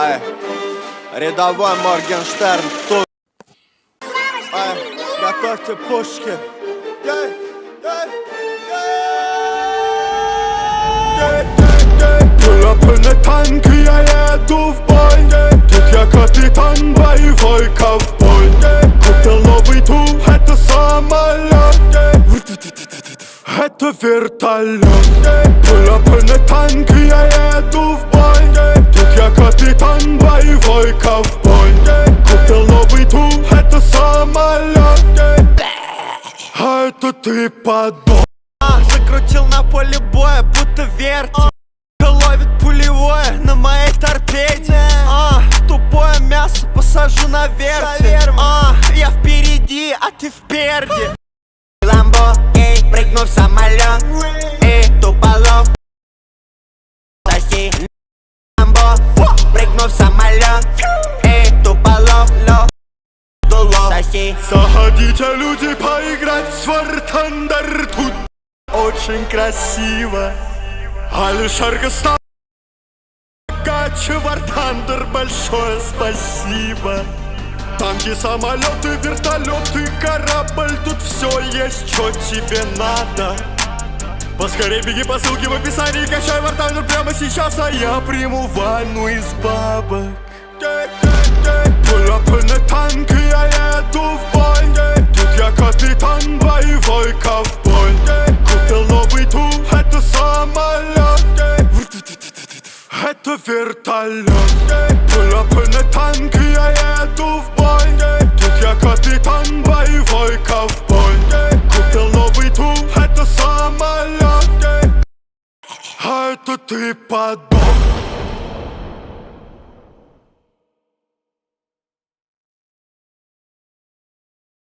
Ай, рядовой Моргенштерн тут. Ай, готовьте пушки. Пыль танк, я еду в бой. Тут я капитан, боевой ковбой. Купил новый тур, это самолет, это вертолет. Пыль танк, я еду в бой. Тут я капитан, боевой ковбой. Купил новый тур, это самолет, а это ты подбой. Закрутил на поле боя, будто вертик. Ловит пулевое на моей торпеде. Тупое мясо посажу на вертель. Я впереди, а ты впереди. Ламбо, эй, прыгну в самолет. Эй, туполов, соси. Ламбо, прыгну в самолет. Эй, туполов, дуло, соси. Заходите, люди, поиграть в War Thunder. Тут очень красиво. Алишер Гастав, War Thunder, большое спасибо. Танки, самолеты, вертолеты, корабль. Тут все есть, что тебе надо. Поскорей беги по ссылке в описании. Качай War Thunder прямо сейчас, а я приму ванну из бабок. Пыль танк, я еду в бой. Тут я капитан, боевой ковбой. Купил новый тур, это самолет, это вертолет. Пыль танк, я еду в бой. Тут я капитан, боевой ковбой. Купил новый тур, это самолет, а это ты подбой.